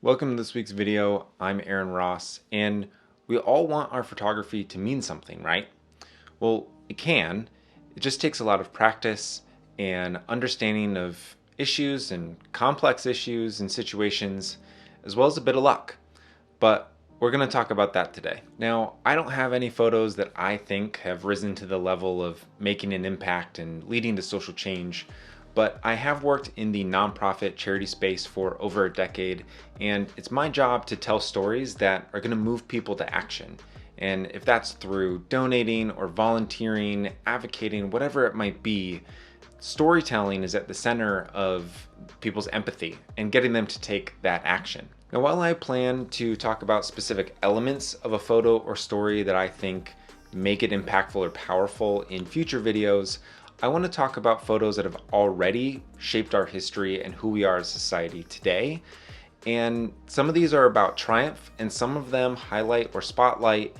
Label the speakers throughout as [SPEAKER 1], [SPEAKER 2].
[SPEAKER 1] Welcome to this week's video. I'm Aaron Ross, and we all want our photography to mean something, right? Well, it can. It just takes a lot of practice and understanding of issues and complex issues and situations, as well as a bit of luck. But we're going to talk about that today. Now, I don't have any photos that I think have risen to the level of making an impact and leading to social change, but I have worked in the nonprofit charity space for over a decade, and it's my job to tell stories that are going to move people to action. And if that's through donating or volunteering, advocating, whatever it might be, storytelling is at the center of people's empathy and getting them to take that action. Now, while I plan to talk about specific elements of a photo or story that I think make it impactful or powerful in future videos, I want to talk about photos that have already shaped our history and who we are as a society today. And some of these are about triumph, and some of them highlight or spotlight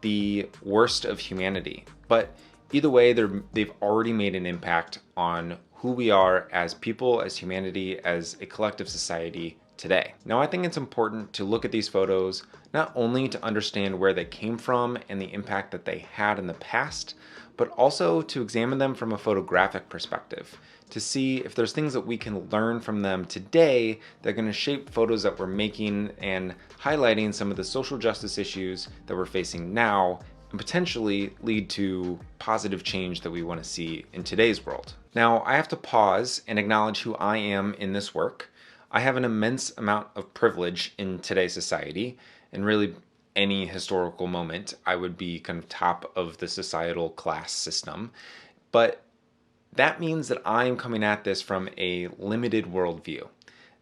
[SPEAKER 1] the worst of humanity. But either way, they've already made an impact on who we are as people, as humanity, as a collective society today. Now, I think it's important to look at these photos not only to understand where they came from and the impact that they had in the past, but also to examine them from a photographic perspective, to see if there's things that we can learn from them today that are going to shape photos that we're making and highlighting some of the social justice issues that we're facing now and potentially lead to positive change that we want to see in today's world. Now, I have to pause and acknowledge who I am in this work. I have an immense amount of privilege in today's society, and really any historical moment, I would be kind of top of the societal class system. But that means that I'm coming at this from a limited worldview,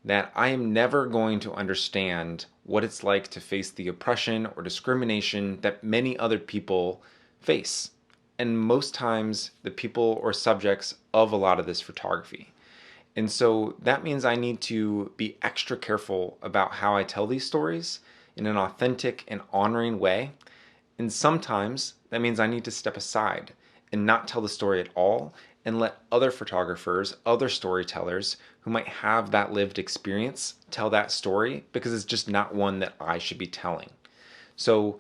[SPEAKER 1] that I am never going to understand what it's like to face the oppression or discrimination that many other people face, and most times the people or subjects of a lot of this photography. And so that means I need to be extra careful about how I tell these stories in an authentic and honoring way. And sometimes that means I need to step aside and not tell the story at all and let other photographers, other storytellers who might have that lived experience tell that story, because it's just not one that I should be telling. So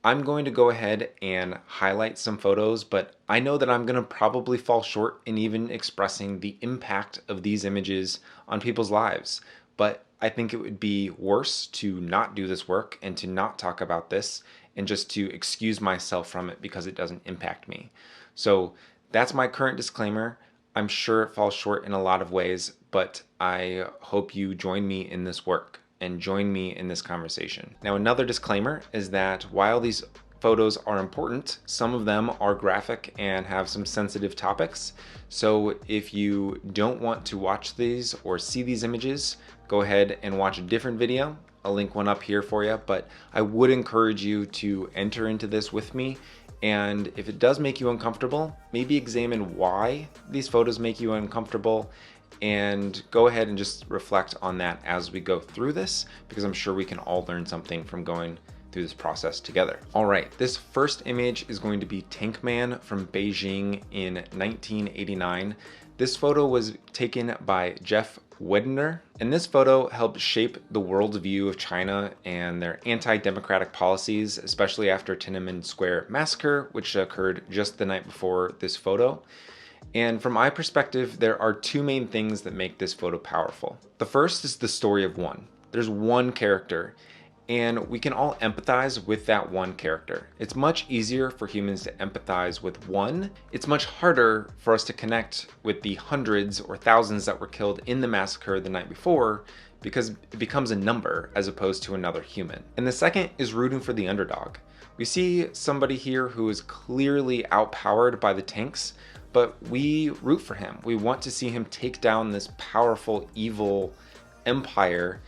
[SPEAKER 1] I'm going to go ahead and highlight some photos, but I know that I'm going to probably fall short in even expressing the impact of these images on people's lives. But I think it would be worse to not do this work and to not talk about this and just to excuse myself from it because it doesn't impact me. So that's my current disclaimer. I'm sure it falls short in a lot of ways, but I hope you join me in this work and join me in this conversation. Now, another disclaimer is that while these photos are important, some of them are graphic and have some sensitive topics. So if you don't want to watch these or see these images, go ahead and watch a different video. I'll link one up here for you, but I would encourage you to enter into this with me. And if it does make you uncomfortable, maybe examine why these photos make you uncomfortable, and go ahead and just reflect on that as we go through this, because I'm sure we can all learn something from going through this process together. All right, this first image is going to be Tank Man from Beijing in 1989. This photo was taken by Jeff Wedner, and this photo helped shape the world's view of China and their anti-democratic policies, especially after Tiananmen Square massacre, which occurred just the night before this photo. And from my perspective, there are two main things that make this photo powerful. The first is the story of one. There's one character, and we can all empathize with that one character. It's much easier for humans to empathize with one. It's much harder for us to connect with the hundreds or thousands that were killed in the massacre the night before, because it becomes a number as opposed to another human. And the second is rooting for the underdog. We see somebody here who is clearly outpowered by the tanks, but we root for him. We want to see him take down this powerful, evil empire,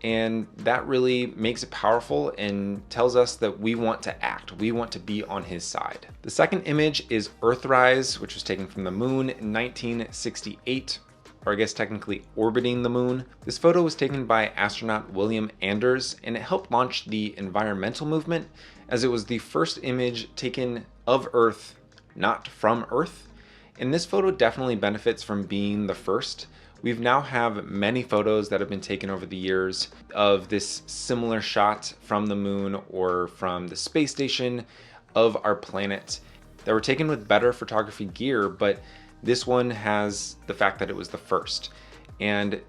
[SPEAKER 1] and that really makes it powerful and tells us that we want to act. We want to be on his side. The second image is Earthrise, which was taken from the moon in 1968, or I guess technically orbiting the moon. This photo was taken by astronaut William Anders, and it helped launch the environmental movement, as it was the first image taken of Earth, not from Earth. And this photo definitely benefits from being the first. We've now have many photos that have been taken over the years of this similar shot from the moon or from the space station of our planet that were taken with better photography gear, but this one has the fact that it was the first. And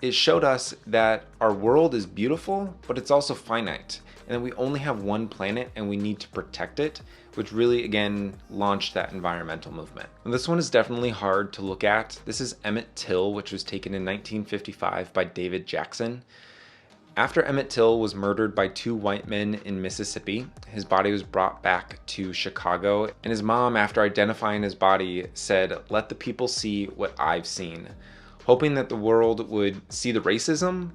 [SPEAKER 1] it showed us that our world is beautiful, but it's also finite, and that we only have one planet and we need to protect it, which really, again, launched that environmental movement. And this one is definitely hard to look at. This is Emmett Till, which was taken in 1955 by David Jackson. After Emmett Till was murdered by two white men in Mississippi, his body was brought back to Chicago, and his mom, after identifying his body, said, "Let the people see what I've seen," hoping that the world would see the racism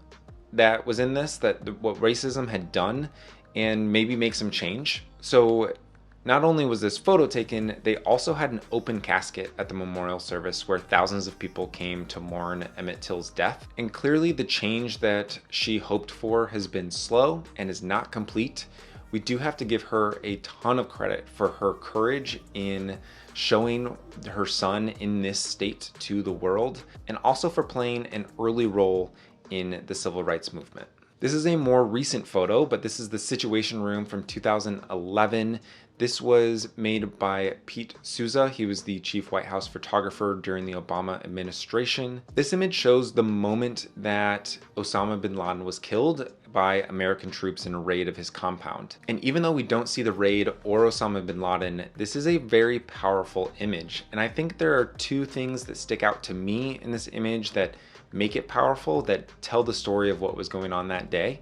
[SPEAKER 1] that was in this, what racism had done, and maybe make some change. So not only was this photo taken, they also had an open casket at the memorial service where thousands of people came to mourn Emmett Till's death. And clearly the change that she hoped for has been slow and is not complete. We do have to give her a ton of credit for her courage in showing her son in this state to the world, and also for playing an early role in the civil rights movement. This is a more recent photo, but this is the Situation Room from 2011. This was made by Pete Souza. He was the chief White House photographer during the Obama administration. This image shows the moment that Osama bin Laden was killed by American troops in a raid of his compound. And even though we don't see the raid or Osama bin Laden, this is a very powerful image. And I think there are two things that stick out to me in this image that make it powerful, that tell the story of what was going on that day.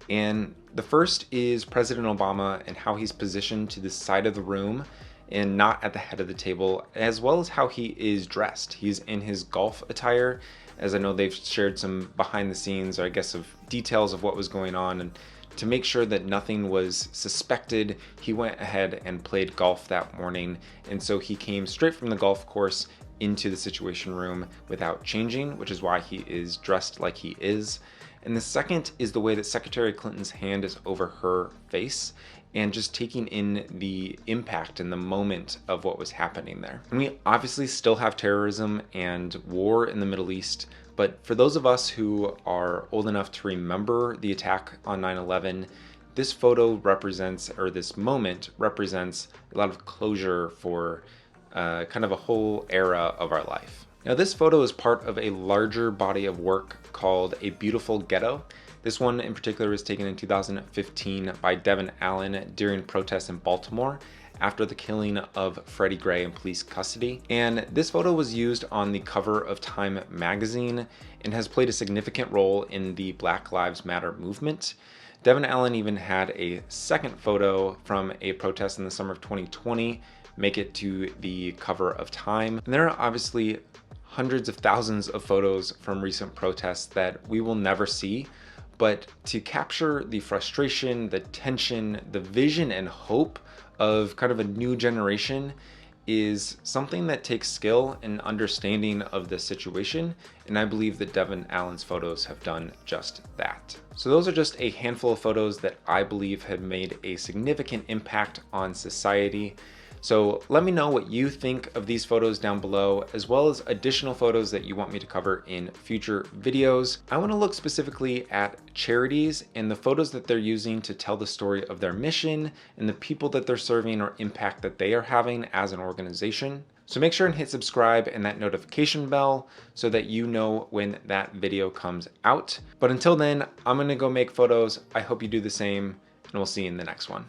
[SPEAKER 1] And the first is President Obama and how he's positioned to the side of the room and not at the head of the table, as well as how he is dressed. He's in his golf attire, as I know they've shared some behind the scenes, or I guess of details of what was going on. And to make sure that nothing was suspected, he went ahead and played golf that morning. And so he came straight from the golf course into the Situation Room without changing, which is why he is dressed like he is. And the second is the way that Secretary Clinton's hand is over her face and just taking in the impact and the moment of what was happening there. And we obviously still have terrorism and war in the Middle East, but for those of us who are old enough to remember the attack on 9/11, this photo represents, or this moment represents, a lot of closure for kind of a whole era of our life. Now, this photo is part of a larger body of work called A Beautiful Ghetto. This one in particular was taken in 2015 by Devin Allen during protests in Baltimore after the killing of Freddie Gray in police custody. And this photo was used on the cover of Time magazine and has played a significant role in the Black Lives Matter movement. Devin Allen even had a second photo from a protest in the summer of 2020 make it to the cover of Time. And there are obviously hundreds of thousands of photos from recent protests that we will never see, but to capture the frustration, the tension, the vision and hope of kind of a new generation is something that takes skill and understanding of the situation, and I believe that Devin Allen's photos have done just that. So those are just a handful of photos that I believe have made a significant impact on society. So let me know what you think of these photos down below, as well as additional photos that you want me to cover in future videos. I want to look specifically at charities and the photos that they're using to tell the story of their mission and the people that they're serving or impact that they are having as an organization. So make sure and hit subscribe and that notification bell so that you know when that video comes out. But until then, I'm going to go make photos. I hope you do the same, and we'll see you in the next one.